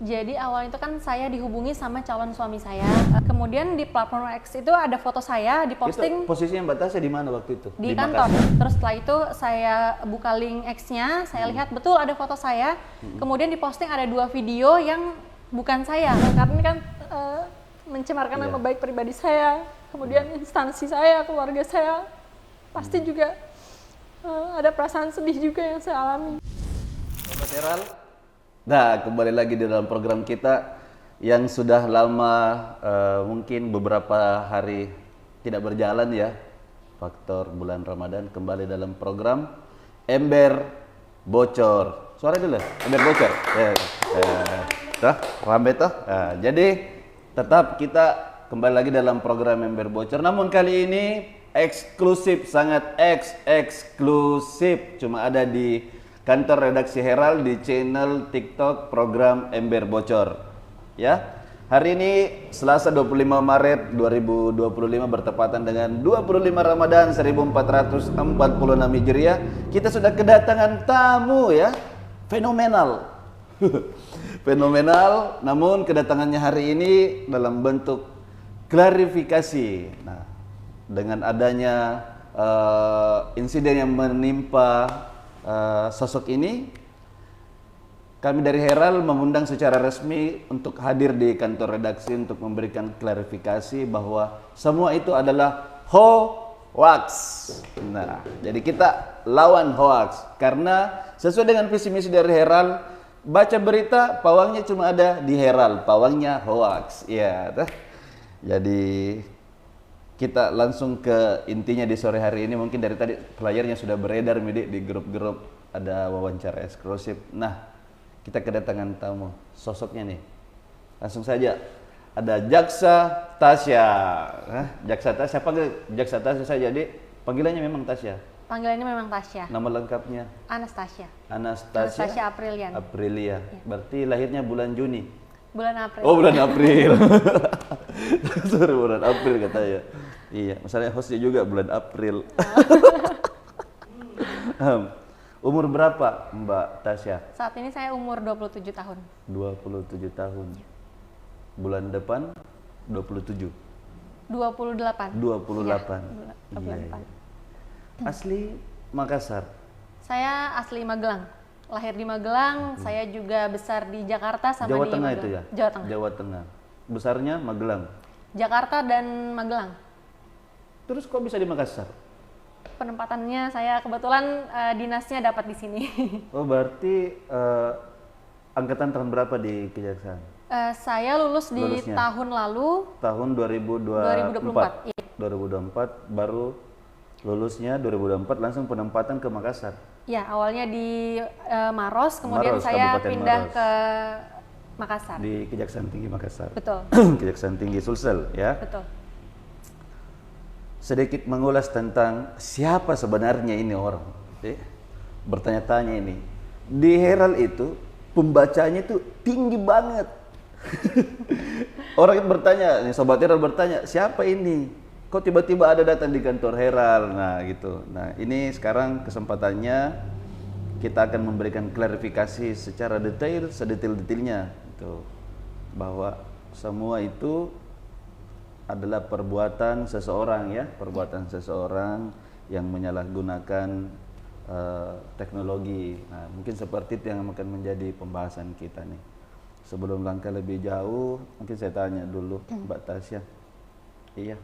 Jadi awal itu kan saya dihubungi sama calon suami saya. Kemudian di platform X itu ada foto saya diposting. Itu posisinya Mbak Tasya di mana waktu itu? Di kantor. Makassar. Terus setelah itu saya buka link X-nya, saya lihat betul ada foto saya. Kemudian diposting ada 2 video yang bukan saya. Karena ini kan mencemarkan nama baik pribadi saya, kemudian instansi saya, keluarga saya. Pasti juga ada perasaan sedih juga yang saya alami. Sobat Heral, nah kembali lagi di dalam program kita yang sudah lama mungkin beberapa hari tidak berjalan ya, faktor bulan Ramadan, kembali dalam program Ember Bocor. Suara dulu, Ember Bocor. Tuh, rame tuh. Nah, jadi tetap kita kembali lagi dalam program Ember Bocor. Namun kali ini eksklusif, sangat eksklusif, cuma ada di kantor redaksi Herald di channel TikTok program Ember Bocor. Ya. Hari ini Selasa 25 Maret 2025 bertepatan dengan 25 Ramadan 1446 Hijriah. Kita sudah kedatangan tamu ya. Fenomenal. Fenomenal, namun kedatangannya hari ini dalam bentuk klarifikasi. Nah, dengan adanya insiden yang menimpa sosok ini, kami dari Herald mengundang secara resmi untuk hadir di kantor redaksi untuk memberikan klarifikasi bahwa semua itu adalah hoax. Nah, jadi kita lawan hoax karena sesuai dengan visi misi dari Herald, baca berita pawangnya cuma ada di Herald, pawangnya hoax. Ya, jadi kita langsung ke intinya di sore hari ini. Mungkin dari tadi flyernya sudah beredar di grup-grup, ada wawancara eksklusif. Nah, kita kedatangan tamu, sosoknya nih. Langsung saja, ada Jaksa Tasya. Jaksa Tasya, panggil Jaksa Tasya saja, Dik. Panggilannya memang Tasya. Panggilannya memang Tasya. Nama lengkapnya? Anastasia. Anastasia Aprilian. Aprilia. Berarti lahirnya bulan Juni. Bulan April. Oh, bulan April. Sorry, bulan April katanya. Iya, masalahnya hostnya juga bulan April. Umur berapa Mbak Tasya? Saat ini saya umur 27 tahun. 27 tahun. Bulan depan 27. 28. 28. Ya, bulan Iya, depan. iya. Asli Makassar. Saya asli Magelang. Lahir di Magelang, saya juga besar di Jakarta sama Jawa di Tengah Magelang. itu ya? Jawa Tengah. Jawa Tengah. Besarnya Magelang. Jakarta dan Magelang. Terus kok bisa di Makassar? Penempatannya saya kebetulan dinasnya dapat di sini. Oh, berarti angkatan tahun berapa di Kejaksaan? Saya lulus di Lulusnya? tahun lalu. Tahun 2024. 2024. Iya. 2024 baru lulusnya 2024 langsung penempatan ke Makassar. Ya, awalnya di Maros, kemudian Maros, saya Kabupaten pindah Maros. ke Makassar. Di Kejaksaan Tinggi Makassar. Betul. Kejaksaan Tinggi Sulsel ya. Betul. Sedikit mengulas tentang siapa sebenarnya ini orang. Bertanya-tanya ini. Di Herald itu pembacanya itu tinggi banget. Orang bertanya, nih Sobat Herald bertanya, siapa ini? Kok tiba-tiba ada datang di kantor Herald? Nah gitu. Nah ini sekarang kesempatannya kita akan memberikan klarifikasi secara detail, sedetail-detailnya gitu. Bahwa semua itu adalah perbuatan seseorang ya, perbuatan seseorang yang menyalahgunakan teknologi. Nah mungkin seperti itu yang akan menjadi pembahasan kita nih. Sebelum langkah lebih jauh, mungkin saya tanya dulu Mbak Tasya. Iya.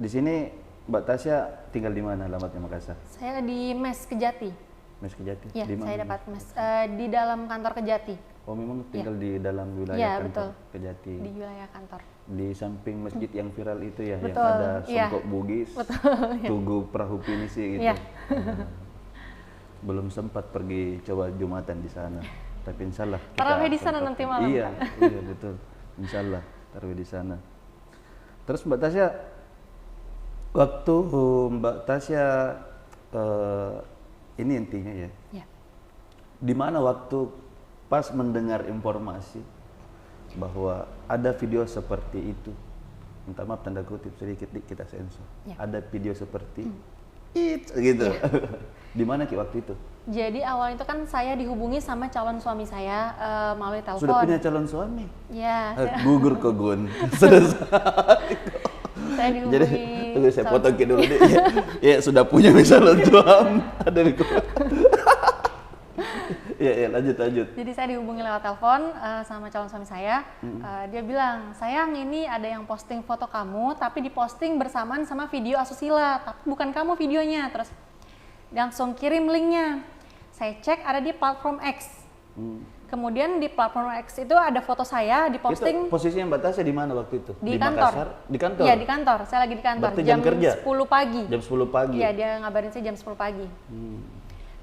Di sini Mbak Tasya tinggal di mana alamatnya Makassar? Saya di Mes Kejati. Mes Kejati? Ya, Di mana? saya dapat mes di dalam kantor Kejati. Oh, memang tinggal di dalam wilayah Ya, kantor betul. Kejati. Di wilayah kantor. Di samping masjid yang viral itu ya, Betul, yang ada iya. Songkok Bugis, Tugu Perahu Pinisi gitu. Iya. Belum sempat pergi coba Jumatan di sana. Tapi insya Allah kita Tarawih di sana sempat. nanti malam, Iya, iya betul. Insya Allah tarawih di sana. Terus Mbak Tasya, waktu Mbak Tasya ini intinya ya. Ya. Di mana waktu pas mendengar informasi bahwa ada video seperti itu, minta maaf tanda kutip sedikit kita sensor. Ya. Ada video seperti itu gitu. Di mana Ki waktu itu? Jadi awal itu kan saya dihubungi sama calon suami saya melalui telepon. Sudah punya calon suami? Ya, Gugur kok Gun. Selesai. saya dihubungi. Jadi tunggu saya potong dulu deh. Ya, sudah punya calon suami. Ada di ya, lanjut. Jadi saya dihubungi lewat telepon sama calon suami saya. Dia bilang, sayang ini ada yang posting foto kamu, tapi diposting bersamaan sama video asusila, tapi bukan kamu videonya. Terus langsung kirim linknya. Saya cek ada di platform X. Kemudian di platform X itu ada foto saya diposting. Itu posisinya Mbak Tasya di mana waktu itu? Di kantor. Makassar? Di kantor? Iya, di kantor. Saya lagi di kantor. Berarti jam kerja? 10 pagi. Jam 10 pagi? Iya, dia ngabarin saya jam 10 pagi.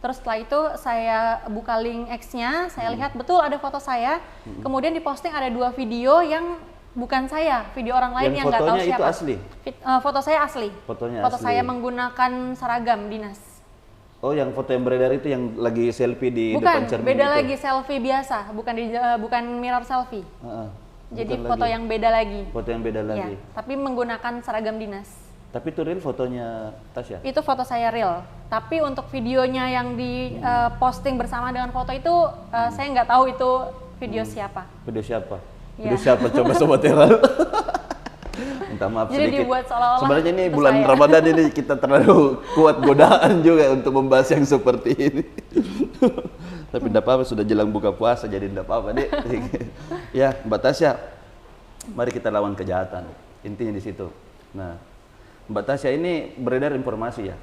Terus setelah itu saya buka link X-nya, saya lihat betul ada foto saya. Kemudian diposting ada 2 video yang bukan saya, video orang lain yang nggak tahu siapa. Fotonya itu asli? Foto saya asli. Fotonya foto asli. saya menggunakan seragam dinas. Oh, yang foto yang beredar itu yang lagi selfie di depan cermin Beda itu? lagi, selfie biasa, bukan mirror selfie. Jadi foto yang beda lagi. Foto yang beda lagi. Ya, tapi menggunakan seragam dinas. Tapi itu real fotonya Tasya? Itu foto saya real. Tapi untuk videonya yang di posting bersama dengan foto itu saya nggak tahu itu video siapa. Video siapa? Ya. Video siapa? Coba Sobat Herald. Minta maaf Jadi sedikit. dibuat seolah-olah Sebenarnya ini itu bulan saya. Ramadan ini kita terlalu kuat godaan juga untuk membahas yang seperti ini. Tapi tidak apa-apa, sudah jelang buka puasa jadi tidak apa-apa deh. Ya, Mbak Tasya, mari kita lawan kejahatan. Intinya di situ. Nah, Mbak Tasya ini beredar informasi ya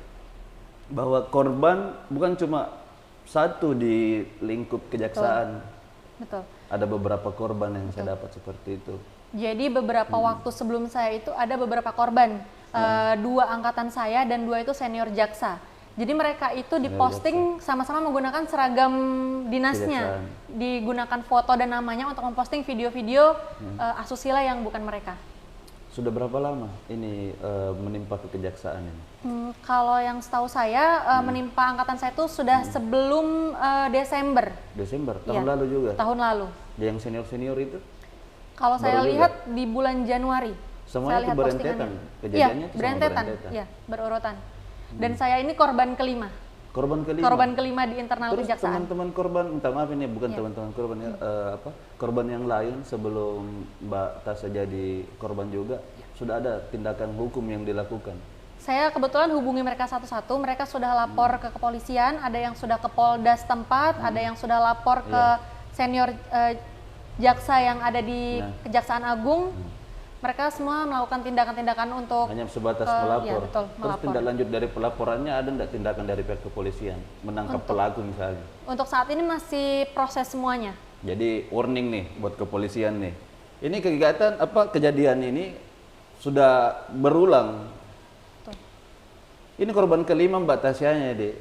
bahwa korban bukan cuma satu di lingkup kejaksaan. Betul. Ada beberapa korban yang saya dapat seperti itu. Jadi beberapa waktu sebelum saya itu ada beberapa korban, 2 angkatan saya dan 2 itu senior jaksa. Jadi mereka itu diposting sama-sama menggunakan seragam dinasnya, digunakan foto dan namanya untuk memposting video-video asusila yang bukan mereka. Sudah berapa lama ini menimpa ke kejaksaan ini? Kalau yang setahu saya menimpa angkatan saya itu sudah sebelum Desember. Desember tahun Iya, lalu juga. Tahun lalu. Yang senior itu? Kalau saya lihat di bulan Januari. Semuanya itu berentetan. Kejadiannya Iya, itu sama berentetan. Iya, berurutan. Dan saya ini korban kelima. Korban kelima. Korban kelima di internal Terus kejaksaan. teman-teman korban, minta maaf ini bukan teman-teman korban ya, korban yang lain sebelum Mbak Tasya jadi korban juga sudah ada tindakan hukum yang dilakukan. Saya kebetulan hubungi mereka satu-satu. Mereka sudah lapor ke kepolisian, ada yang sudah ke Polda setempat, ada yang sudah lapor ke senior jaksa yang ada di Kejaksaan Agung. Mereka semua melakukan tindakan-tindakan untuk hanya sebatas melapor. Ya, betul, Terus melapor. tindak lanjut dari pelaporannya ada enggak tindakan dari pihak kepolisian menangkap pelaku misalnya? Untuk saat ini masih proses semuanya. Jadi warning nih buat kepolisian nih. Ini kegiatan kejadian ini sudah berulang. Betul. Ini korban kelima Mbak Tasyanya, Dek.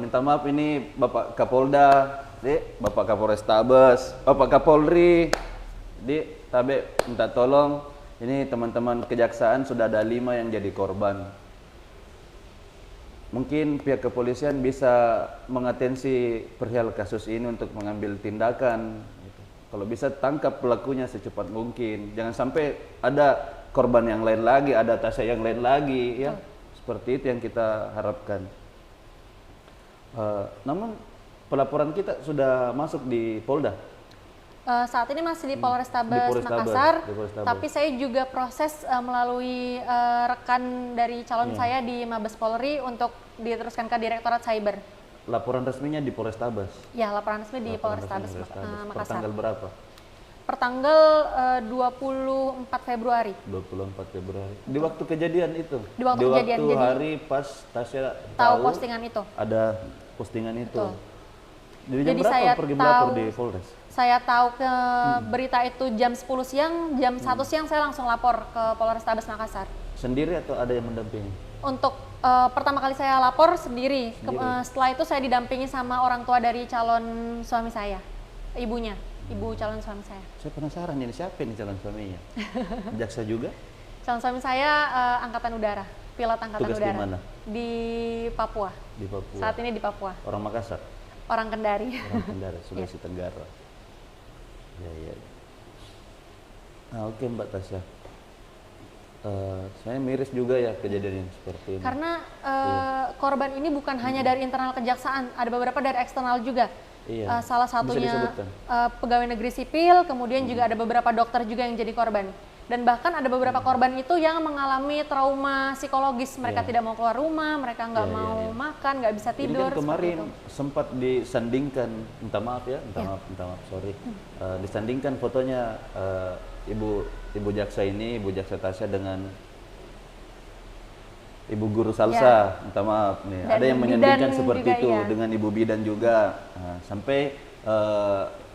Minta maaf ini Bapak Kapolda, Dek, Bapak Kapolrestabes, Bapak Kapolri, Dek, Tabe minta tolong. Ini teman-teman kejaksaan sudah ada 5 yang jadi korban. Mungkin pihak kepolisian bisa mengatensi perihal kasus ini untuk mengambil tindakan. Kalau bisa tangkap pelakunya secepat mungkin. Jangan sampai ada korban yang lain lagi, ada Tasya yang lain lagi, ya. Seperti itu yang kita harapkan. Namun pelaporan kita sudah masuk di Polda. Saat ini masih di Polrestabes Makassar, tapi saya juga proses melalui rekan dari calon saya di Mabes Polri untuk diteruskan ke Direktorat Cyber. Laporan resminya di Polrestabes? Ya, laporan resmi di Polrestabes Per Makassar. tanggal berapa? Per tanggal 24 Februari. 24 Februari. Di waktu kejadian itu? Di waktu kejadian, waktu jadi hari pas Tasya tahu postingan itu. Ada postingan itu. Betul. Jadi jam Jadi berapa saya pergi melapor tahu- di Polres? Saya tahu ke berita itu jam 10 siang, jam 1 siang saya langsung lapor ke Polrestabes Makassar. Sendiri atau ada yang mendampingi? Untuk pertama kali saya lapor sendiri. Setelah itu saya didampingi sama orang tua dari calon suami saya, ibunya, ibu calon suami saya. Saya penasaran ini siapa ini calon suaminya? Jaksa juga? Calon suami saya angkatan udara, pilot angkatan Tugas di udara. mana? Di Papua. Di Papua. Saat ini di Papua. Orang Makassar? Orang Kendari. Orang Kendari, Sulawesi Tenggara. Ya. Nah, oke Mbak Tasya. Saya miris juga ya kejadian yang seperti ini. Karena korban ini bukan hanya dari internal kejaksaan, ada beberapa dari eksternal juga. Iya. Salah Bisa satunya disebutkan. pegawai negeri sipil, kemudian juga ada beberapa dokter juga yang jadi korban. Dan bahkan ada beberapa korban itu yang mengalami trauma psikologis, mereka Iya. tidak mau keluar rumah, mereka nggak Iya, mau iya, iya. makan, nggak bisa Ini tidur. kan seperti kemarin itu. sempat disandingkan, minta maaf, sorry. Disandingkan fotonya ibu jaksa ini, ibu jaksa Tasya dengan ibu guru salsa, minta maaf nih. Dan Ada yang bidan menyandingkan seperti juga, itu iya. dengan ibu bidan juga. Nah, sampai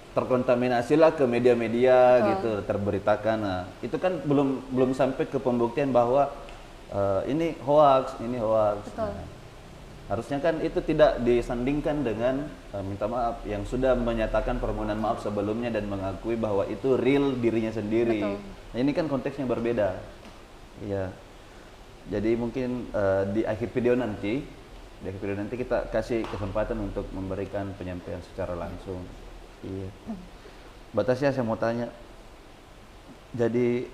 terkontaminasilah ke media-media gitu, terberitakan. Nah, itu kan belum sampai ke pembuktian bahwa ini hoax. Betul. Nah, harusnya kan itu tidak disandingkan dengan minta maaf yang sudah menyatakan permohonan maaf sebelumnya dan mengakui bahwa itu real dirinya sendiri. Betul. Nah, ini kan konteksnya berbeda. Iya. Jadi mungkin di akhir video nanti kita kasih kesempatan untuk memberikan penyampaian secara langsung. Iya. Batasnya saya mau tanya. Jadi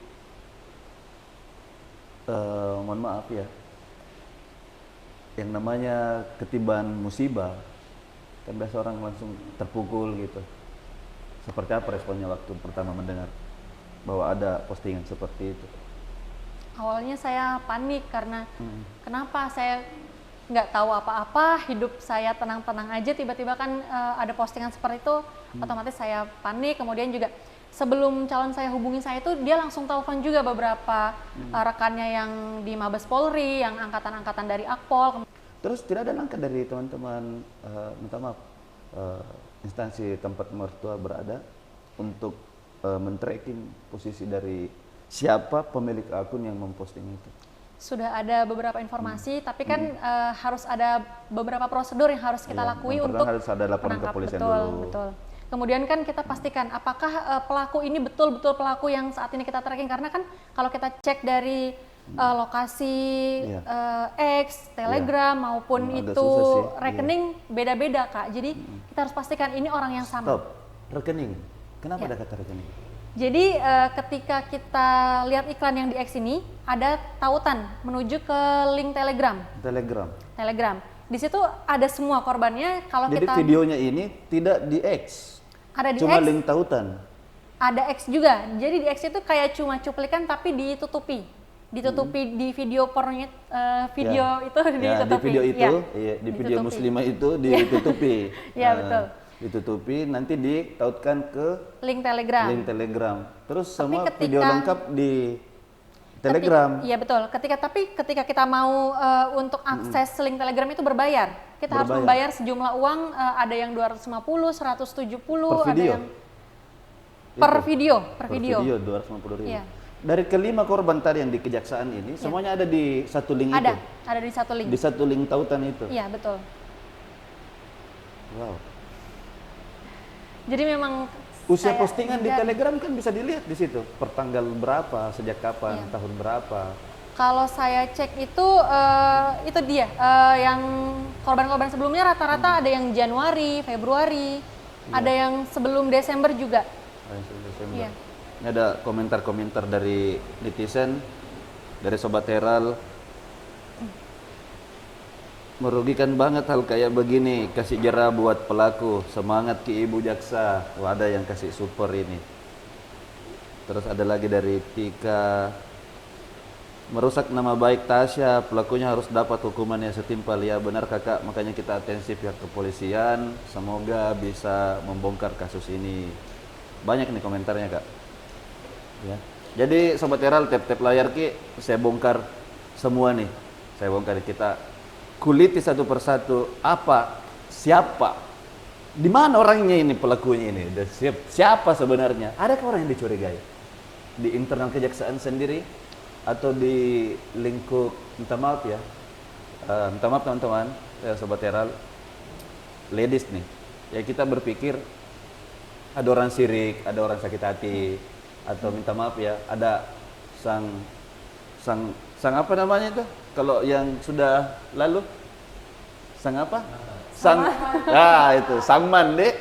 mohon maaf ya. Yang namanya ketiban musibah, kan biasa orang langsung terpukul gitu. Seperti apa responnya waktu pertama mendengar bahwa ada postingan seperti itu? Awalnya saya panik karena kenapa saya nggak tahu apa-apa, hidup saya tenang-tenang aja, tiba-tiba kan ada postingan seperti itu, otomatis saya panik. Kemudian juga sebelum calon saya hubungi saya itu, dia langsung telepon juga beberapa rekannya yang di Mabes Polri, yang angkatan-angkatan dari Akpol. Terus tidak ada langkah dari teman-teman minta maaf instansi tempat mertua berada untuk men-tracking posisi dari siapa pemilik akun yang memposting itu? Sudah ada beberapa informasi, tapi kan harus ada beberapa prosedur yang harus kita lakui yang untuk pertama harus ada laporan menangkap. kepolisian Betul, dulu. betul. Kemudian kan kita pastikan apakah pelaku ini betul-betul pelaku yang saat ini kita tracking, karena kan kalau kita cek dari lokasi X, Telegram maupun agak itu susah sih, rekening beda-beda, Kak. Jadi kita harus pastikan ini orang yang sama. Stop, rekening. Kenapa ada kata rekening? Jadi ketika kita lihat iklan yang di X ini ada tautan menuju ke link Telegram. Telegram. Di situ ada semua korbannya. Kalau Jadi kita videonya ini tidak di X, ada di cuma X, link tautan. ada X juga. Jadi di X itu kayak cuma cuplikan tapi ditutupi di video pornonya, video itu Ya, ditutupi. di video itu, Ya, di video ditutupi. muslimah itu ditutupi. Iya, betul. Ditutupi, nanti ditautkan ke Link Telegram. link Telegram. Terus Tapi semua ketika- video lengkap di Telegram. Iya betul. Ketika kita mau untuk akses link Telegram itu berbayar. Kita harus membayar sejumlah uang, ada yang 250, 170, Per ada video? yang per video. 250.000. Iya. Dari kelima korban tadi yang di kejaksaan ini, semuanya ada di satu link itu. Ada di satu link. Di satu link tautan itu. Iya betul. Wow. Jadi memang Usia saya postingan di dan- Telegram kan bisa dilihat di situ. Per tanggal berapa, sejak kapan, Iya. tahun berapa. Kalau saya cek itu dia yang korban-korban sebelumnya rata-rata ada yang Januari, Februari, ada yang sebelum Desember juga. Desember. Iya. Ini ada komentar-komentar dari netizen, dari Sobat Heral. Merugikan banget hal kayak begini, kasih jera buat pelaku, semangat Ki Ibu Jaksa. Wah, ada yang kasih super ini. Terus ada lagi dari Tika, merusak nama baik Tasya, pelakunya harus dapat hukuman yang setimpal. Ya benar kakak, makanya kita atensi pihak kepolisian, semoga bisa membongkar kasus ini. Banyak nih komentarnya kak. Ya. Jadi Sobat Heral, tap-tap layar Ki, saya bongkar semua nih. Saya bongkar, kita kuliti satu persatu, siapa, di mana orangnya ini, pelakunya ini, siapa sebenarnya, adakah orang yang dicurigai di internal kejaksaan sendiri atau di lingkup, minta maaf ya, minta maaf teman-teman, Sobat Heral, ladies nih, ya kita berpikir ada orang sirik, ada orang sakit hati, atau minta maaf ya, ada sang apa namanya itu? Kalau yang sudah lalu, sang apa? Itu sangman deh,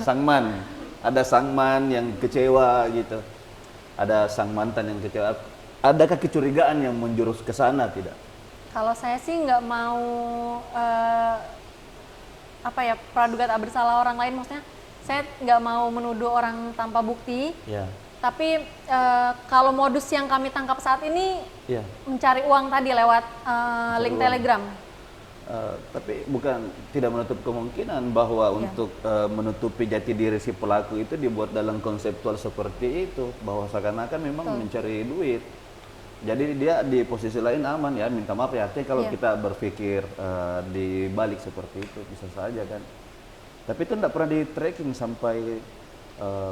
sangman. Ada sangman yang kecewa gitu, ada sang mantan yang kecewa. Adakah kecurigaan yang menjurus ke sana tidak? Kalau saya sih nggak mau praduga tak bersalah orang lain, maksudnya saya nggak mau menuduh orang tanpa bukti. Ya. Tapi kalau modus yang kami tangkap saat ini Ya. mencari uang tadi lewat link uang. Telegram. Tapi bukan tidak menutup kemungkinan bahwa untuk menutupi jati diri si pelaku itu dibuat dalam konseptual seperti itu, bahwa seakan-akan memang mencari duit. Jadi dia di posisi lain aman ya, minta maaf ya. Artinya kalau kita berpikir di balik seperti itu bisa saja kan. Tapi itu tidak pernah di tracking sampai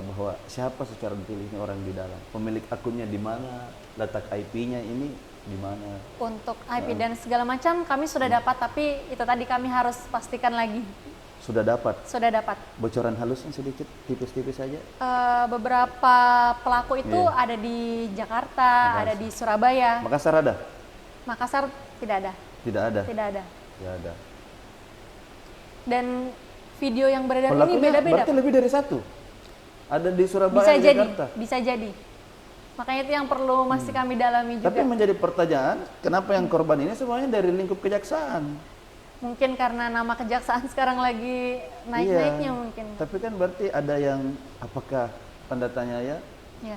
bahwa siapa secara detail ini orang di dalam, pemilik akunnya di mana, letak IP-nya ini di mana. Untuk IP dan segala macam kami sudah dapat, tapi itu tadi kami harus pastikan lagi. Sudah dapat? Sudah dapat. Bocoran halusnya sedikit, tipis-tipis saja? Beberapa pelaku itu ada di Jakarta, ada di Surabaya. Makassar ada? Makassar tidak ada. Tidak ada? Tidak ada. Tidak ada. Dan video yang beredar ini Pelakunya beda-beda. berarti lebih dari satu? Ada di Surabaya, Bisa di jadi, Jakarta? bisa jadi. Makanya itu yang perlu masih kami dalami juga. Tapi menjadi pertanyaan, kenapa yang korban ini semuanya dari lingkup kejaksaan? Mungkin karena nama kejaksaan sekarang lagi naik-naiknya mungkin. Tapi kan berarti ada yang, apakah tanda tanya ya? Ya.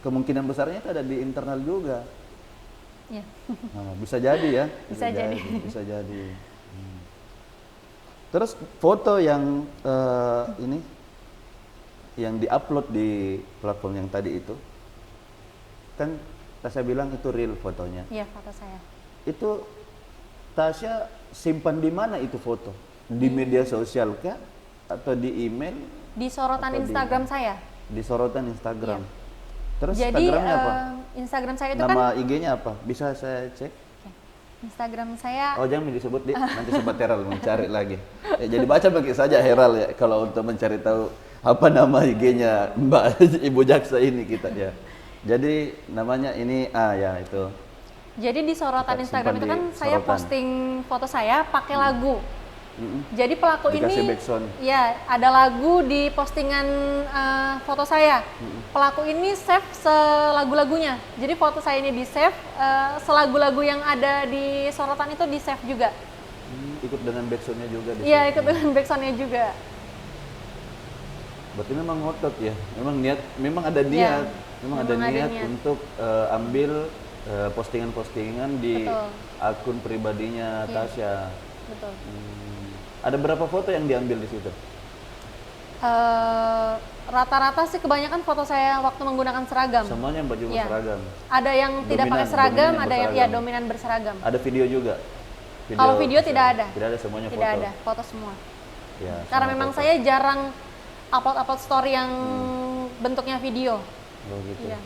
Kemungkinan besarnya itu ada di internal juga. Ya. Nah, bisa jadi ya? Bisa jadi. Bisa jadi. Terus foto yang ini, yang diupload di platform yang tadi itu, kan Tasya bilang itu real fotonya. Iya, foto saya. Itu Tasya simpan di mana itu foto? Di media sosial kah? Atau di email? Di sorotan Instagram saya. Di sorotan Instagram. Iya. Terus Jadi Instagramnya apa? Instagram saya itu Nama IG-nya apa? Bisa saya cek? Instagram saya. Oh jangan disebut deh, nanti Sobat Heral mencari lagi. Jadi baca bagi saja Heral ya, kalau untuk mencari tahu apa nama IG-nya Mbak Ibu Jaksa ini kita ya. Jadi namanya ini ya itu. Jadi di sorotan Kita Instagram simpan itu di kan saya sorotan. posting foto saya pakai lagu. Jadi pelaku Dikasih ini, backsound. ya ada lagu di postingan foto saya. Pelaku ini save selagu-lagunya. Jadi foto saya ini di save, selagu-lagu yang ada di sorotan itu di save juga. Ikut dengan backsoundnya juga di Iya, situ. ikut dengan backsoundnya juga. Berarti memang ngotot ya, memang niat, memang ada niat, memang ada niat untuk ambil postingan-postingan di Betul. akun pribadinya Tasya. Betul. Ada berapa foto yang diambil di situ? Rata-rata sih kebanyakan foto saya waktu menggunakan seragam. Semuanya baju Iya. seragam. Ada yang tidak pakai seragam, ada yang ya dominan berseragam. Ada video juga. Kalau video tidak ada. Tidak ada, semuanya Tidak foto. ada, foto semua. Ya, Karena semua memang foto. saya jarang upload story yang bentuknya video. Oh, gitu. Iya.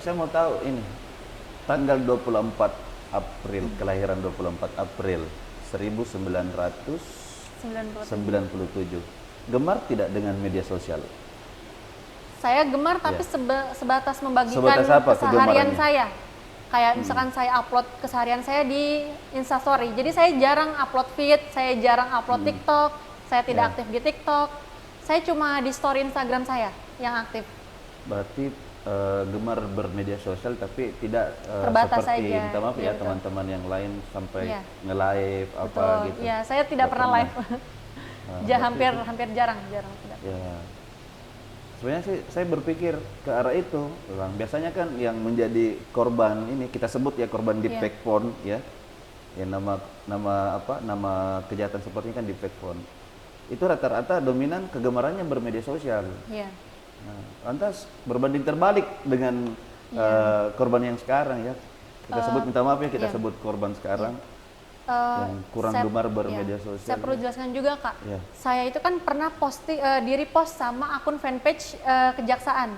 Saya mau tahu ini tanggal 24 April, kelahiran 24 April 1997. 90. Gemar tidak dengan media sosial? Saya gemar tapi sebatas membagikan Sebatas apa keseharian kegemarannya? saya. Kayak misalkan saya upload keseharian saya di Instastory. Jadi saya jarang upload feed, saya jarang upload TikTok, saya tidak aktif di TikTok. Saya cuma di story Instagram saya yang aktif. Berarti gemar bermedia sosial tapi tidak Terbatas seperti saja. minta maaf Iya, ya betul. teman-teman yang lain sampai Iya. nge-live apa Betul. gitu. Ya, saya tidak pernah live. berarti hampir jarang tidak. Ya. Sebenarnya sih saya berpikir ke arah itu, Bang. Biasanya kan yang menjadi korban ini kita sebut ya korban deepfake phone ya. Ya nama kejahatan seperti ini kan deepfake phone. Itu rata-rata dominan kegemarannya bermedia sosial. Iya. Nah, lantas berbanding terbalik dengan korban yang sekarang ya. Kita sebut minta maaf ya, kita sebut korban sekarang yang kurang gemar bermedia sosial. Saya perlu jelaskan juga Kak, Iya. saya itu kan pernah di repost sama akun fanpage kejaksaan.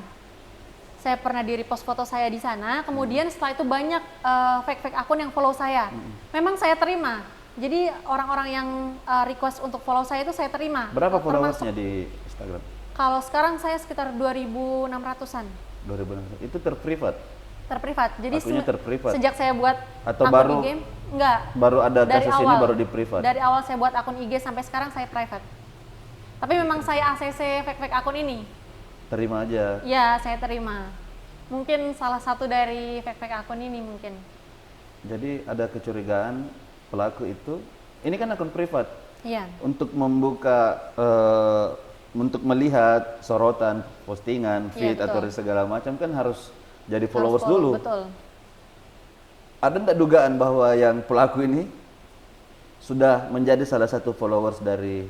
Saya pernah di repost foto saya di sana, kemudian setelah itu banyak fake akun yang follow saya. Memang saya terima, jadi orang-orang yang request untuk follow saya itu saya terima. Berapa Termasuk- followersnya di Instagram? Kalau sekarang saya sekitar 2.600-an. 2006. Itu terprivat? Terprivat. Jadi Akunnya terprivat? sejak saya buat Atau akun baru- IG, enggak. Baru ada Dari kasus ini awal. baru di privat? Dari awal saya buat akun IG sampai sekarang saya private. Tapi memang saya ACC fake akun ini. Terima aja. Ya, saya terima. Mungkin salah satu dari fake akun ini mungkin. Jadi ada kecurigaan pelaku itu, ini kan akun privat, Iya. untuk membuka, untuk melihat sorotan, postingan, Iya, feed atau betul. segala macam kan harus jadi Harus followers follow, dulu. betul. Ada enggak dugaan bahwa yang pelaku ini sudah menjadi salah satu followers dari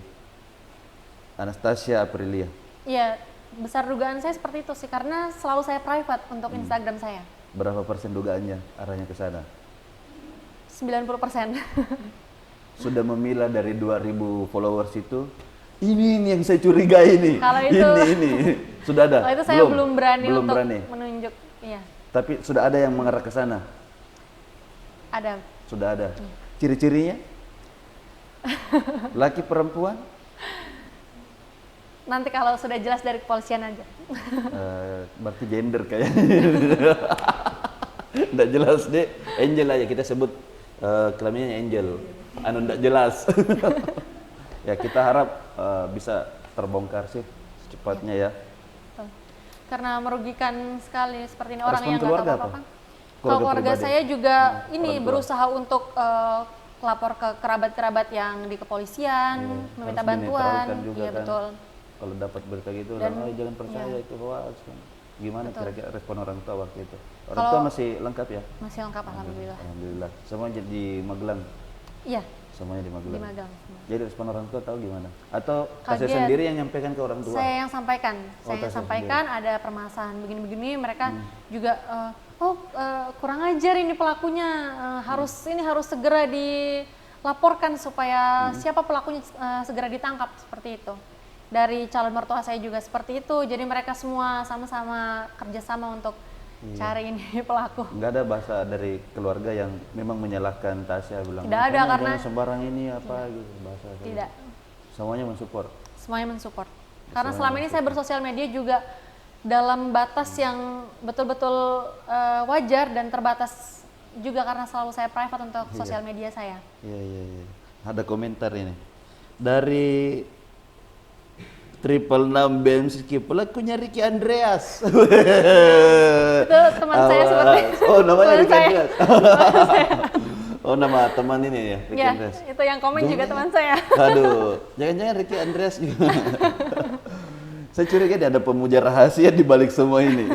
Anastasia Aprilia? Iya, besar dugaan saya seperti itu sih, karena selalu saya private untuk Instagram saya. Berapa persen dugaannya arahnya ke sana? 90%. Sudah memilah dari 2000 followers itu, ini yang saya curigai ini. Kalau itu- ini. Sudah ada? Kalau itu saya belum berani Belum untuk berani. menunjuk. Iya, Tapi sudah ada yang mengarah ke sana? ada. Sudah ada. Ciri-cirinya? Laki perempuan? Nanti kalau sudah jelas dari kepolisian aja. Berarti gender kayaknya. Nggak jelas deh. Angel aja kita sebut, kelaminnya Angel. Anu nggak jelas. Ya kita harap bisa terbongkar sih secepatnya ya. Betul. Karena merugikan sekali seperti ini orang Respon yang nggak keluarga tahu apa? apa-apa. Keluarga Kalau keluarga pribadi? saya juga ini orang tua. berusaha untuk lapor ke kerabat-kerabat yang di kepolisian, meminta Harus bantuan. dinetralkan juga Iya kan. betul. Kalau dapat berita gitu, Dan- orang jangan percaya iya. itu hoax kan. Gimana Betul. kira-kira respon orang tua waktu itu? Orang Kalau- tua masih lengkap ya? Masih lengkap alhamdulillah. Alhamdulillah. Semua di Magelang. Iya, Semuanya di di Magelang. Magelang. Jadi respon orang tua tahu gimana? Atau kasih Kaget. sendiri yang nyampaikan ke orang tua? Saya yang sampaikan. Oh, Saya yang Tasya sampaikan ada permasalahan begini-begini, mereka juga kurang ajar ini pelakunya. Ini harus segera dilaporkan supaya siapa pelakunya segera ditangkap seperti itu. Dari calon mertua saya juga seperti itu. Jadi mereka semua sama-sama kerjasama untuk cari ini pelaku. Nggak ada bahasa dari keluarga yang memang menyalahkan Tasya bilang, Tidak ada, "Kamu karena- jangan sembarang ini apa gitu bahasa." Tidak, Semuanya mensupport. semuanya mensupport. Karena selama ini saya bersosial media juga dalam batas yang betul-betul wajar dan terbatas juga karena selalu saya private untuk sosial media saya. Iya, iya, iya. Ada komentar ini. Dari 666 BMCQ, pelakunya Ricky Andreas. Itu teman saya seperti Oh, namanya teman Ricky saya. Andreas. Oh, nama teman ini ya, Ricky Ya, Andreas. itu yang komen juga Jangan- teman saya. Aduh, jangan-jangan Ricky Andreas juga. Saya curiga dia ada pemuja rahasia di balik semua ini.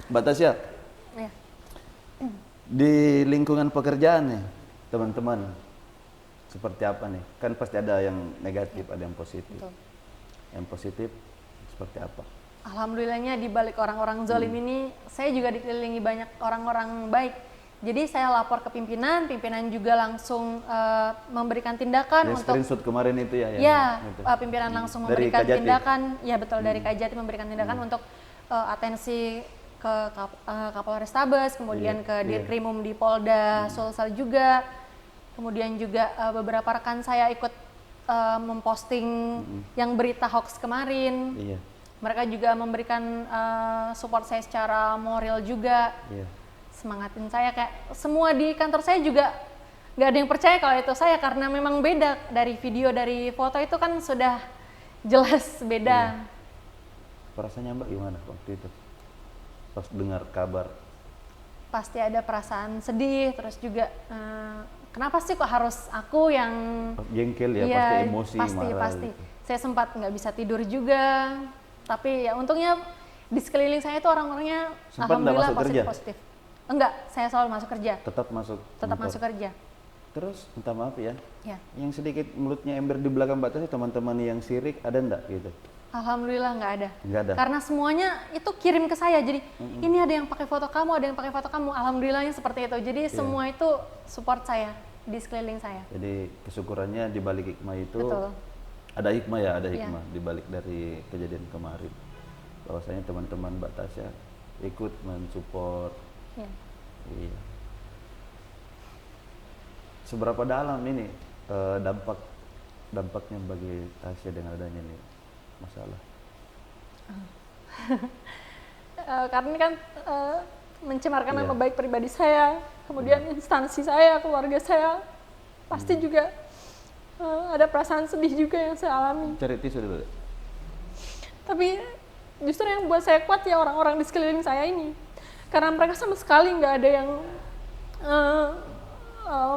Mbak Tasya, Ya. di lingkungan pekerjaan nih, teman-teman, seperti apa nih? Kan pasti ada yang negatif, ada yang positif. Betul. Yang positif seperti apa? Alhamdulillahnya di balik orang-orang zalim ini, saya juga dikelilingi banyak orang-orang baik. Jadi saya lapor ke pimpinan, pimpinan juga langsung memberikan tindakan Yang untuk screenshot kemarin itu ya? ya, itu. pimpinan langsung Dari memberikan Kajati? tindakan, ya betul dari Kajati memberikan tindakan untuk atensi ke Kapolres Tabes, kemudian ke Dirkrimum di Polda Sulsel juga, kemudian juga beberapa rekan saya ikut memposting yang berita hoax kemarin. Iya, Mereka juga memberikan support saya secara moral juga, iya. semangatin saya kayak semua di kantor saya juga nggak ada yang percaya kalau itu saya karena memang beda dari video dari foto itu kan sudah jelas beda. Perasaannya Mbak gimana waktu itu? Pas dengar kabar. Pasti ada perasaan sedih, terus juga kenapa sih kok harus aku yang Jengkel ya, Iya, pasti emosi, pasti, marah. pasti. Gitu. Saya sempat nggak bisa tidur juga, tapi ya untungnya di sekeliling saya itu orang-orangnya Sempat nggak alhamdulillah masuk kerja? positif. Enggak, saya selalu masuk kerja, Tetap masuk. tetap kantor. masuk kerja. Terus minta maaf ya, Ya, yang sedikit mulutnya ember di belakang batasnya teman-teman yang sirik ada ndak gitu? alhamdulillah nggak ada. Nggak ada. Karena semuanya itu kirim ke saya, jadi ini ada yang pakai foto kamu, ada yang pakai foto kamu. Alhamdulillahnya seperti itu. Jadi semua itu support saya di sekeliling saya. Jadi kesyukurannya di balik hikmah itu Betul. ada hikmah ya, ada Iya. hikmah di balik dari kejadian kemarin. Bahwasanya teman-teman Mbak Tasya ikut mensupport. Ya. Iya. Seberapa dalam ini dampaknya bagi Tasya dengan adanya ini masalah? Karena ini kan mencemarkan Iya. nama baik pribadi saya, kemudian instansi saya, keluarga saya, pasti juga ada perasaan sedih juga yang saya alami. Cari tisu dulu. Tapi justru yang buat saya kuat ya orang-orang di sekeliling saya ini, karena mereka sama sekali nggak ada yang eh,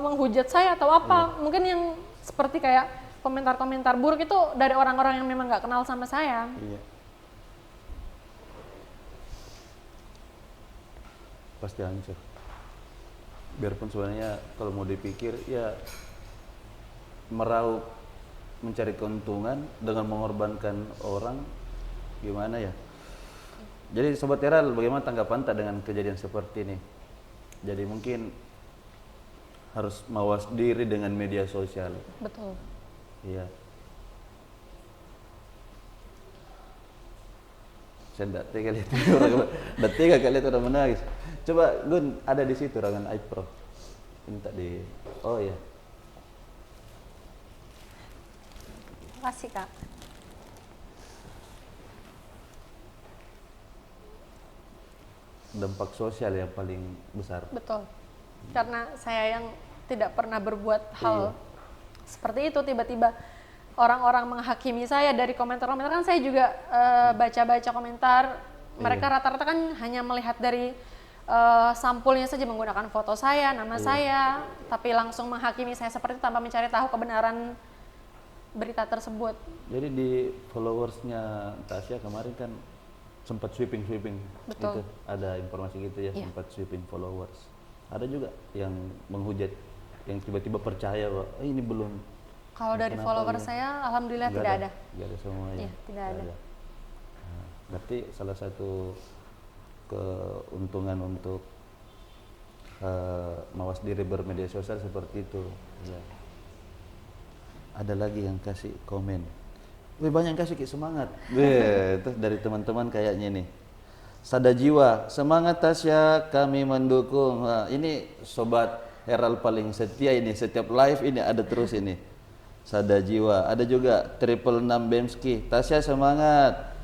menghujat saya atau apa. Mungkin yang seperti kayak komentar-komentar buruk itu dari orang-orang yang memang nggak kenal sama saya. Iya. Pasti hancur. Biarpun sebenarnya kalau mau dipikir ya meraup mencari keuntungan dengan mengorbankan orang, gimana ya? Jadi Sobat Teral, bagaimana tanggapan tak dengan kejadian seperti ini? Jadi mungkin harus mawas diri dengan media sosial. Betul. Iya. Saya tidak tega lihat orang, tidak tega lihat orang menangis. Coba Gun, ada di situ Rangan iPro. Minta di, oh ya. Makasih Kak. Dampak sosial yang paling besar. Betul. Karena saya yang tidak pernah berbuat hal seperti itu, tiba-tiba orang-orang menghakimi saya dari komentar-komentar. Kan saya juga baca-baca komentar. Mereka rata-rata kan hanya melihat dari sampulnya saja, menggunakan foto saya, nama saya, tapi langsung menghakimi saya seperti itu tanpa mencari tahu kebenaran berita tersebut. Jadi di followersnya Tasya kemarin kan sempat sweeping Betul. itu, ada informasi gitu ya, sempat sweeping followers. Ada juga yang menghujat, yang tiba-tiba percaya bahwa ini belum. Kalau dari follower saya, alhamdulillah tidak ada. Tidak ada semuanya. Iya, tidak ada. Nah, berarti salah satu keuntungan untuk mawas diri bermedia sosial seperti itu. Ya. Ada lagi yang kasih komen. Wih, banyak yang kasih semangat. Wih, itu dari teman-teman kayaknya nih. Sada jiwa, semangat Tasya, kami mendukung. Nah, ini Sobat Herald paling setia ini, setiap live ini ada terus ini. Sada jiwa, ada juga 666 Bemski, Tasya semangat.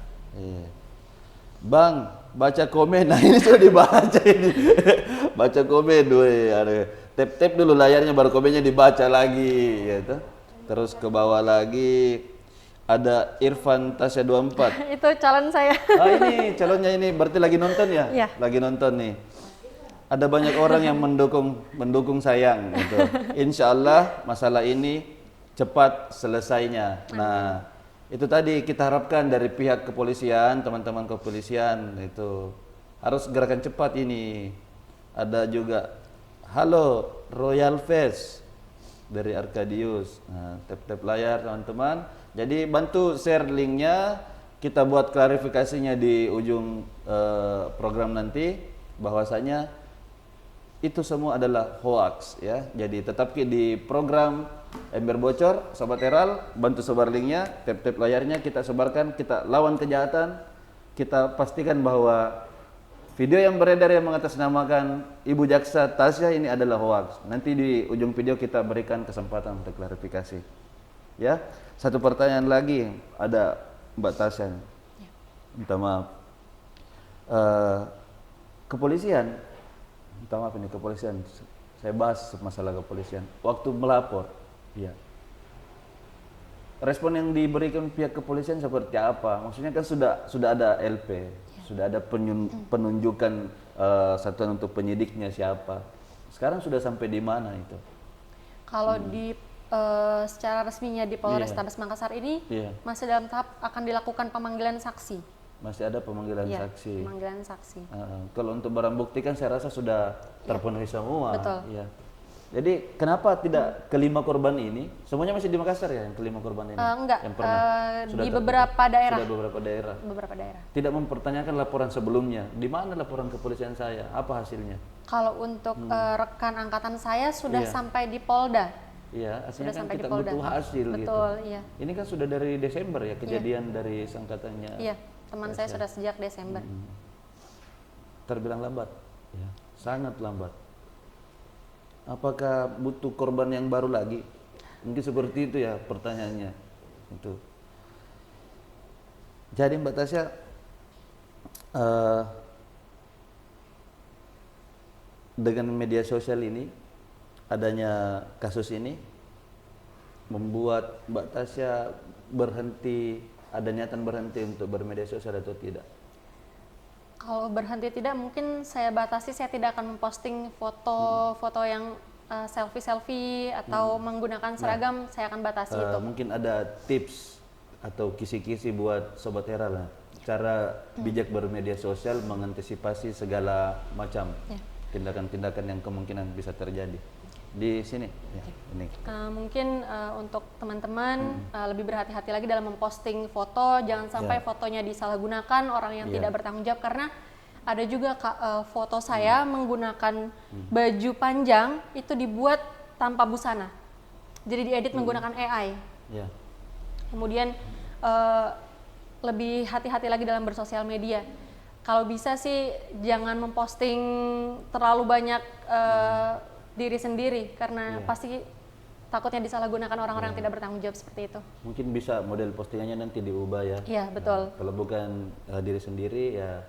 Bang, baca komen. Nah, ini sudah dibaca ini. Baca komen, weh, ada. Tap dulu layarnya baru komennya dibaca lagi, gitu. Terus ke bawah lagi ada Irfan Tasya 24. Itu calon saya. Ah, ini calonnya ini berarti lagi nonton ya? Iya. Lagi nonton nih. Ada banyak orang yang mendukung sayang gitu. Insya Allah masalah ini cepat selesainya. Nah, itu tadi kita harapkan dari pihak kepolisian, teman-teman kepolisian itu harus gerakan cepat ini. Ada juga halo Royal Face dari Arkadius. Nah, tap layar teman-teman. Jadi bantu share linknya, kita buat klarifikasinya di ujung program nanti bahwasanya itu semua adalah hoax ya. Jadi tetap di program Ember Bocor, Sobat Herald, bantu sebar linknya, tap layarnya, kita sebarkan, kita lawan kejahatan, kita pastikan bahwa video yang beredar yang mengatasnamakan Ibu Jaksa Tasya ini adalah hoax. Nanti di ujung video kita berikan kesempatan untuk klarifikasi. Ya, satu pertanyaan lagi ada Mbak Tasya. Minta maaf. Kepolisian, minta maaf ini kepolisian. Saya bahas masalah kepolisian. Waktu melapor, ya. Respon yang diberikan pihak kepolisian seperti apa? Maksudnya kan sudah ada LP. Sudah ada penunjukan satuan untuk penyidiknya siapa. Sekarang sudah sampai di mana itu? Kalau di secara resminya di Polrestabes Makassar ini masih dalam tahap akan dilakukan pemanggilan saksi. Masih ada pemanggilan saksi. Pemanggilan saksi. Kalau untuk barang bukti kan saya rasa sudah terpenuhi semua. Betul. Ya. Jadi kenapa tidak kelima korban ini? Semuanya masih di Makassar ya yang kelima korban ini? Enggak. Yang pernah. Di beberapa daerah. Sudah beberapa daerah. Beberapa daerah. Tidak mempertanyakan laporan sebelumnya. Di mana laporan kepolisian saya? Apa hasilnya? Kalau untuk rekan angkatan saya sudah sampai di Polda. Iya, artinya kan sampai kita di Polda. butuh hasil gitu. Betul, iya. Ini kan sudah dari Desember ya kejadian dari sangkatannya. Iya, teman saya sudah sejak Desember. Terbilang lambat, ya, sangat lambat. Apakah butuh korban yang baru lagi? Mungkin seperti itu ya pertanyaannya. Itu. Jadi Mbak Tasya, dengan media sosial ini, adanya kasus ini, membuat Mbak Tasya berhenti, ada niatan berhenti untuk bermedia sosial atau tidak? Kalau berhenti tidak, mungkin saya batasi, saya tidak akan memposting foto-foto yang selfie-selfie atau menggunakan seragam, saya akan batasi itu. Mungkin ada tips atau kisi-kisi buat Sobat Hera lah, cara bijak bermedia sosial mengantisipasi segala macam tindakan-tindakan yang kemungkinan bisa terjadi di sini. Ya, ini. Mungkin untuk teman-teman lebih berhati-hati lagi dalam memposting foto, jangan sampai fotonya disalahgunakan orang yang tidak bertanggung jawab, karena ada juga foto saya menggunakan baju panjang itu dibuat tanpa busana, jadi diedit menggunakan AI. Ya. Kemudian lebih hati-hati lagi dalam bersosial media. Kalau bisa sih jangan memposting terlalu banyak diri sendiri, karena pasti takutnya disalahgunakan orang-orang yang tidak bertanggung jawab seperti itu. Mungkin bisa model postingannya nanti diubah ya. Iya, betul. Kalau bukan diri sendiri ya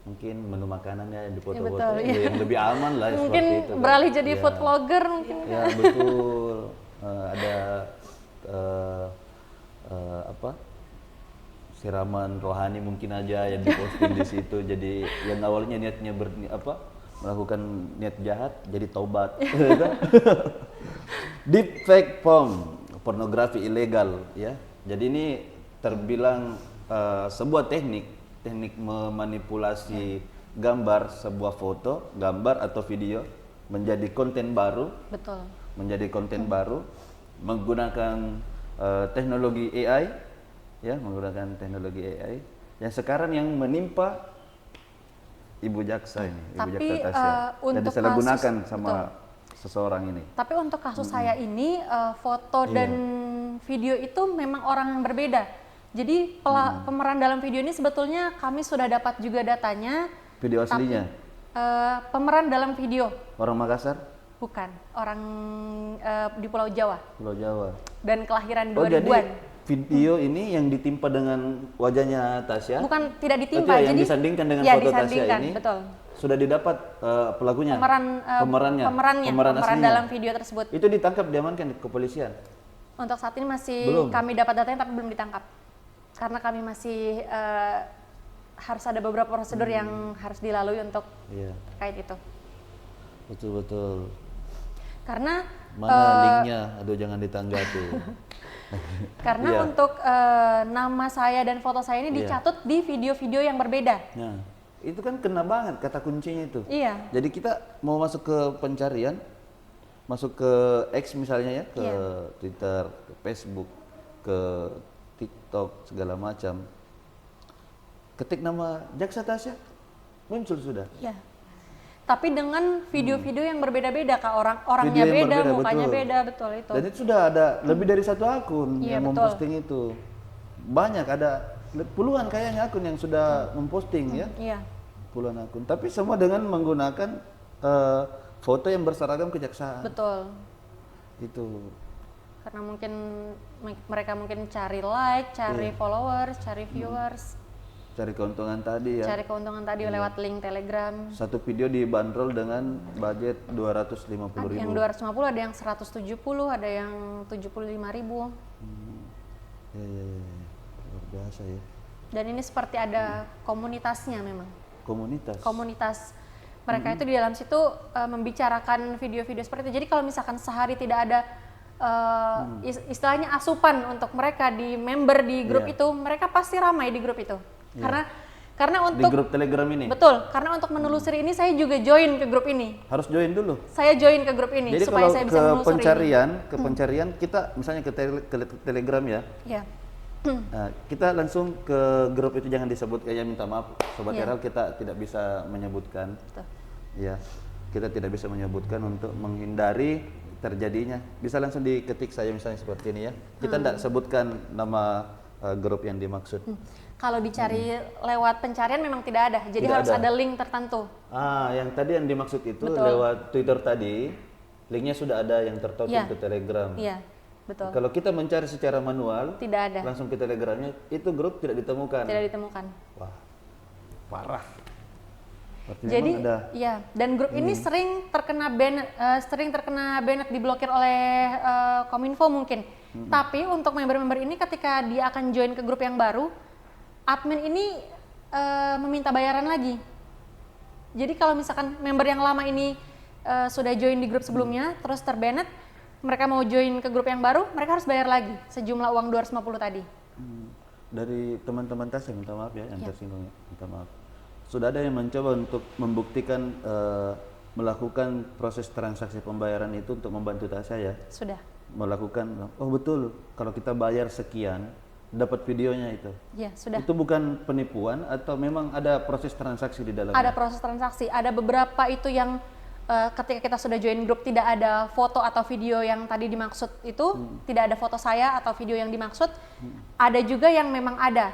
mungkin menu makanannya yang dipoto-foto betul, yang lebih aman lah mungkin seperti itu. beralih jadi food vlogger mungkin. Ya betul. Ada apa? Siraman rohani mungkin aja yang diposting di situ. Jadi yang awalnya niatnya melakukan niat jahat jadi taubat. Deepfake pornografi ilegal ya. Jadi ini terbilang sebuah teknik memanipulasi gambar, sebuah foto, gambar atau video menjadi konten baru. Betul. Menjadi konten baru menggunakan teknologi AI ya, menggunakan teknologi AI yang sekarang yang menimpa Ibu Jaksa ini, Ibu Jaksa Tasya, dan disalahgunakan sama seseorang ini. Tapi untuk kasus saya ini foto dan video itu memang orang yang berbeda. Jadi pemeran dalam video ini sebetulnya kami sudah dapat juga datanya. Video aslinya? Pemeran dalam video. Orang Makassar? Bukan, orang di Pulau Jawa. Pulau Jawa. Dan kelahiran 2000-an. Oh jadi video ini yang ditimpa dengan wajahnya Tasya? Bukan, tidak ditimpa. Yang jadi disandingkan dengan ya, foto Tasya ini? Betul. Sudah didapat pelakunya? Pemeran aslinya. Dalam video tersebut. Itu ditangkap, diamankan di kepolisian? Untuk saat ini masih kami dapat datanya tapi belum ditangkap. Karena kami masih harus ada beberapa prosedur yang harus dilalui untuk terkait itu. Betul-betul. Karena mana linknya? Aduh, jangan ditanggapi. Karena untuk nama saya dan foto saya ini dicatut di video-video yang berbeda. Nah, itu kan kena banget kata kuncinya itu. Iya. Jadi kita mau masuk ke pencarian, masuk ke X misalnya ya, ke Twitter, ke Facebook, ke TikTok, segala macam. Ketik nama Jaksa Tasya, muncul sudah. Iya. Tapi dengan video-video yang berbeda-beda, Kak, orangnya beda, mukanya beda, betul itu. Dan itu sudah ada lebih dari satu akun yang memposting itu. Banyak, ada puluhan kayaknya akun yang sudah memposting ya. Iya. Puluhan akun. Tapi semua dengan menggunakan foto yang berseragam kejaksaan. Betul. Itu. Karena mungkin mereka mungkin cari like, cari followers, cari viewers. Cari keuntungan tadi ya. Cari keuntungan tadi lewat link Telegram. Satu video dibanderol dengan budget 250.000. Yang 250, ada yang 170, ada yang 75.000. Ya. Luar biasa ya. Dan ini seperti ada komunitasnya memang. Komunitas. Mereka itu di dalam situ membicarakan video-video seperti itu. Jadi kalau misalkan sehari tidak ada istilahnya asupan untuk mereka di member di grup itu, mereka pasti ramai di grup itu. Karena untuk di grup Telegram ini. Betul, karena untuk menelusuri ini saya juga join ke grup ini. Harus join dulu. Saya join ke grup ini. Jadi supaya kalau saya bisa menelusuri ke pencarian kita misalnya ke Telegram ya. Iya. Nah, kita langsung ke grup itu, jangan disebut, kayak minta maaf Sobat Hera, kita tidak bisa menyebutkan. Betul. Ya, kita tidak bisa menyebutkan untuk menghindari terjadinya. Bisa langsung diketik saya misalnya seperti ini ya. Kita tidak sebutkan nama grup yang dimaksud. Kalau dicari lewat pencarian memang tidak ada, jadi harus ada link tertentu. Yang tadi yang dimaksud itu lewat Twitter tadi, linknya sudah ada yang tertotong ke Telegram. Iya, betul. Kalau kita mencari secara manual, tidak ada. Langsung ke Telegramnya, itu grup tidak ditemukan. Tidak ditemukan. Wah, parah. Berarti jadi, ada. Iya, dan grup ini sering terkena banned, diblokir oleh Kominfo mungkin. Tapi untuk member-member ini ketika dia akan join ke grup yang baru, admin ini meminta bayaran lagi. Jadi kalau misalkan member yang lama ini sudah join di grup sebelumnya, terus terbanned, mereka mau join ke grup yang baru, mereka harus bayar lagi sejumlah uang 250 tadi. Dari teman-teman Tasya, minta maaf ya yang tersinggung, minta maaf. Sudah ada yang mencoba untuk membuktikan melakukan proses transaksi pembayaran itu untuk membantu Tasya ya? Sudah. Melakukan, oh betul, kalau kita bayar sekian, dapat videonya itu. Ya, sudah. Itu bukan penipuan atau memang ada proses transaksi di dalamnya? Ada proses transaksi, ada beberapa itu yang ketika kita sudah join grup tidak ada foto atau video yang tadi dimaksud itu, tidak ada foto saya atau video yang dimaksud. Ada juga yang memang ada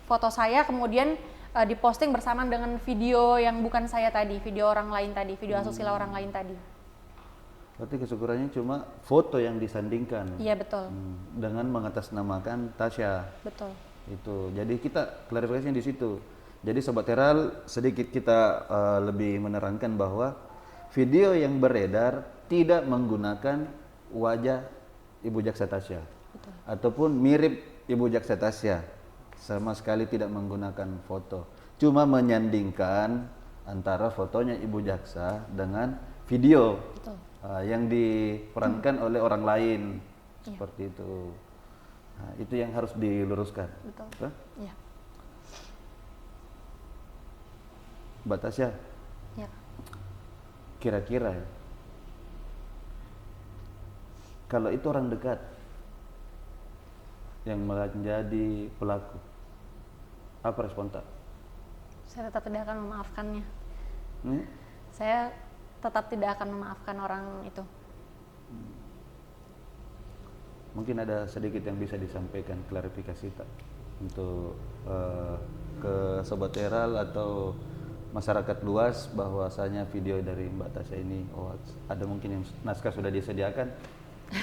foto saya kemudian diposting bersamaan dengan video yang bukan saya tadi, video orang lain tadi, video asusila orang lain tadi. Berarti kesyukurannya cuma foto yang disandingkan. Iya betul. Dengan mengatasnamakan Tasya. Betul. Itu. Jadi kita klarifikasinya di situ. Jadi Sobat Teral, sedikit kita lebih menerangkan bahwa video yang beredar tidak menggunakan wajah Ibu Jaksa Tasya. Betul. Ataupun mirip Ibu Jaksa Tasya. Sama sekali tidak menggunakan foto. Cuma menyandingkan antara fotonya Ibu Jaksa dengan video. Betul. Yang diperankan oleh orang lain. Seperti itu. Nah, itu yang harus diluruskan. Betul. Iya. Mbak Tasya, Ya. kira-kira ya, kalau itu orang dekat yang menjadi pelaku, apa respon tak? Saya tetap tidak akan memaafkannya. Hmm? Saya tetap tidak akan memaafkan orang itu. Mungkin ada sedikit yang bisa disampaikan klarifikasi tak untuk ke Sobat Teral atau masyarakat luas bahwasanya video dari Mbak Tasya ini ada mungkin yang naskah sudah disediakan,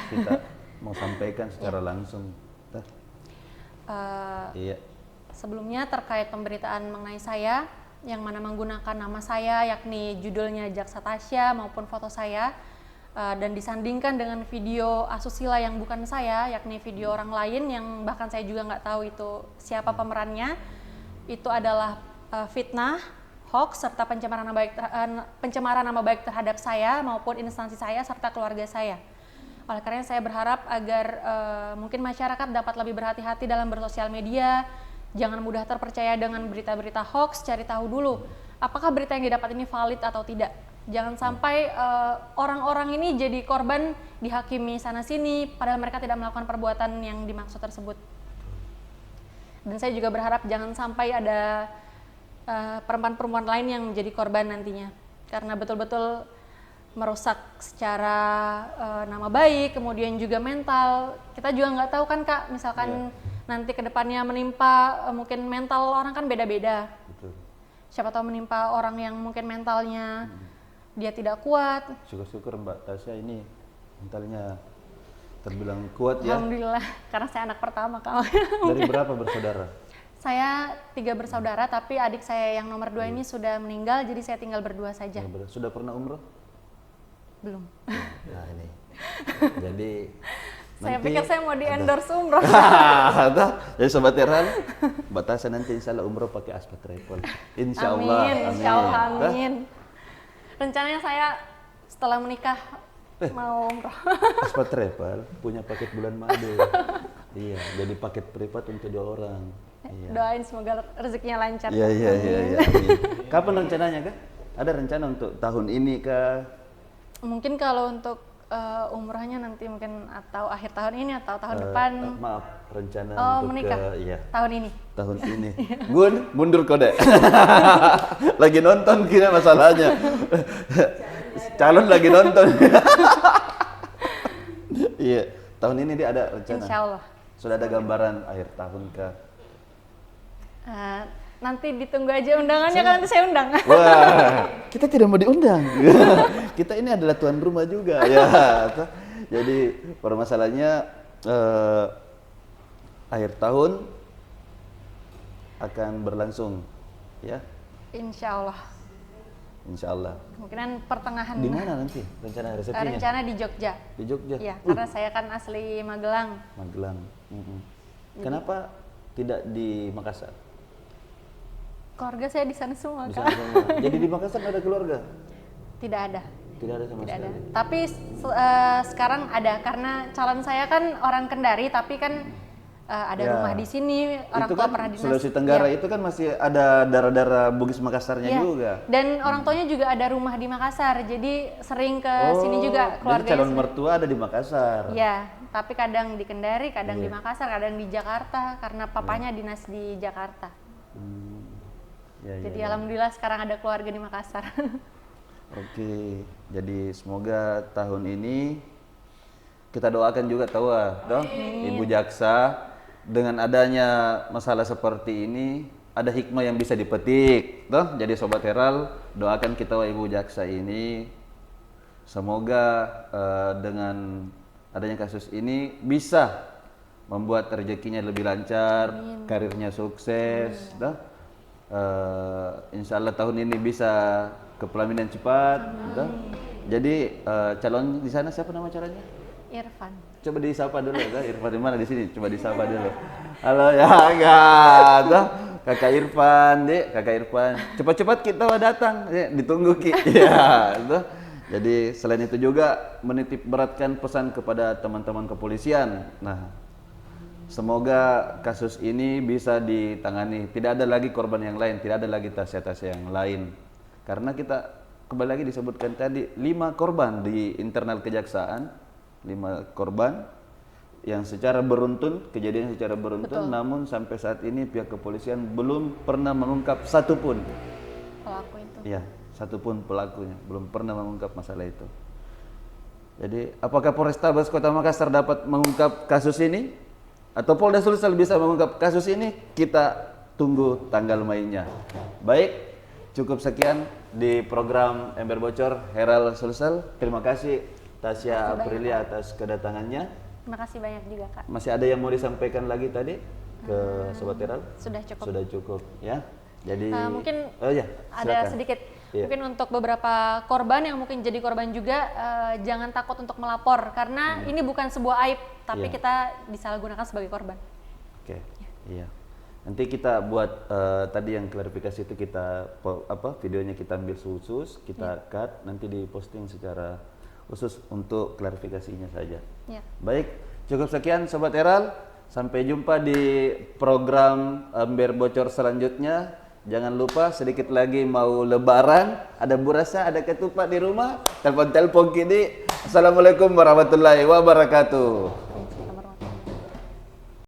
kita mau sampaikan secara langsung. Iya. Sebelumnya terkait pemberitaan mengenai saya yang mana menggunakan nama saya yakni judulnya Jaksa Tasya maupun foto saya dan disandingkan dengan video asusila yang bukan saya yakni video orang lain yang bahkan saya juga nggak tahu itu siapa pemerannya, itu adalah fitnah, hoax serta pencemaran nama baik terhadap saya maupun instansi saya serta keluarga saya. Oleh karena saya berharap agar mungkin masyarakat dapat lebih berhati-hati dalam bersosial media, jangan mudah terpercaya dengan berita-berita hoax, cari tahu dulu apakah berita yang didapat ini valid atau tidak. Jangan sampai orang-orang ini jadi korban dihakimi sana-sini padahal mereka tidak melakukan perbuatan yang dimaksud tersebut. Dan saya juga berharap jangan sampai ada perempuan-perempuan lain yang menjadi korban nantinya, karena betul-betul merusak secara nama baik, kemudian juga mental. Kita juga nggak tahu kan Kak, misalkan nanti kedepannya menimpa mungkin mental orang kan beda-beda. Betul. Siapa tahu menimpa orang yang mungkin mentalnya dia tidak kuat. Syukur-syukur Mbak Tasya ini mentalnya terbilang kuat ya. Alhamdulillah, karena saya anak pertama Kak. Dari berapa bersaudara? Saya 3 bersaudara, tapi adik saya yang nomor 2 ini sudah meninggal, jadi saya tinggal berdua saja. Sudah pernah umroh? Belum. Nah ini. Jadi Saya pikir saya mau di endorse umroh. Jadi Sobat Teral, Mbak Tasya nanti insya Allah umroh pakai Aspa Travel. Insya Allah. Amin, insya Allah, amin. Rencananya saya setelah menikah mau umroh. Aspa Travel punya paket bulan madu. Iya, jadi paket privat untuk 2 orang. Iya. Doain semoga rezekinya lancar. Iya. Amin. Kapan rencananya Kak? Ada rencana untuk tahun ini kah? Mungkin kalau untuk umrohnya nanti mungkin atau akhir tahun ini atau tahun depan. Maaf, rencana untuk menikah iya. tahun ini. Tahun ini. Gun, mundur kode. Lagi nonton kira masalahnya. Calon lagi nonton. Iya, tahun ini dia ada rencana. Insya Allah. Sudah ada gambaran akhir tahun kah? Nanti ditunggu aja undangannya kan nanti saya undang. Wah, kita tidak mau diundang. Kita ini adalah tuan rumah juga ya. Jadi permasalahannya akhir tahun akan berlangsung ya. Insya Allah. Insya Allah. Kemungkinan pertengahan. Di mana nanti rencana resepsinya? Rencana di Jogja. Di Jogja. Iya, karena saya kan asli Magelang. Magelang. Kenapa tidak di Makassar? Keluarga saya di sana semua, Di Kak. sana semua. Jadi di Makassar nggak ada keluarga? Tidak ada. Tidak ada sama Tidak ada. sekali. Tapi sekarang ada karena calon saya kan orang Kendari, tapi kan ada Ya. rumah di sini, orang Itu tua kan pernah dinas. Sulawesi Tenggara Ya. itu kan masih ada darah-darah Bugis Makassarnya Ya. juga. Dan orang tuanya juga ada rumah di Makassar, jadi sering ke sini juga Jadi keluarganya. calon mertua ada di Makassar. Ya, tapi kadang di Kendari, kadang Iya. di Makassar, kadang di Jakarta karena papanya dinas di Jakarta. Ya, Jadi ya. alhamdulillah sekarang ada keluarga di Makassar. Oke, jadi semoga tahun ini kita doakan juga tahu dong, Ibu Jaksa dengan adanya masalah seperti ini ada hikmah yang bisa dipetik, toh. Jadi Sobat Herald doakan kita Ibu Jaksa ini semoga dengan adanya kasus ini bisa membuat rezekinya lebih lancar, karirnya sukses, toh. Insya Allah tahun ini bisa ke pelaminan cepat, toh. Jadi calon di sana siapa nama calonnya? Irfan. Coba disapa dulu ya, Irfan di mana di sini? Coba disapa dulu. Halo ya, enggak, toh. Kakak Irfan, Dek, Kakak Irfan. Cepat-cepat kita datang, ya, ditunggu Ki. Ya, toh. Jadi selain itu juga menitip beratkan pesan kepada teman-teman kepolisian. Nah, semoga kasus ini bisa ditangani. Tidak ada lagi korban yang lain, tidak ada lagi tasya-tasya yang lain. Karena kita kembali lagi disebutkan tadi 5 korban di internal kejaksaan, 5 korban yang secara beruntun, kejadian secara beruntun. Betul. Namun sampai saat ini pihak kepolisian belum pernah mengungkap satupun. Pelaku itu. Iya, satupun pelakunya belum pernah mengungkap masalah itu. Jadi, apakah Polrestabes Kota Makassar dapat mengungkap kasus ini? Atau Polda Sulsel bisa mengungkap kasus ini? Kita tunggu tanggal mainnya. Baik, cukup sekian di program Ember Bocor Herald Sulsel. Terima kasih Tasya Aprilia atas kedatangannya. Terima kasih banyak juga, Kak. Masih ada yang mau disampaikan lagi tadi ke Sobat Herald? Sudah cukup. Sudah cukup, ya. Jadi Mungkin oh ya, ada silakan. sedikit Iya. mungkin untuk beberapa korban yang mungkin jadi korban juga, jangan takut untuk melapor karena ini bukan sebuah aib, tapi Iya. kita disalahgunakan sebagai korban. Oke, iya. Nanti kita buat tadi yang klarifikasi itu kita videonya kita ambil khusus, kita cut, nanti diposting secara khusus untuk klarifikasinya saja. Ya. Baik, cukup sekian Sobat Herald. Sampai jumpa di program Ember Bocor selanjutnya. Jangan lupa sedikit lagi mau lebaran, ada burasa, ada ketupat di rumah, telepon-telepon kini. Assalamualaikum warahmatullahi wabarakatuh.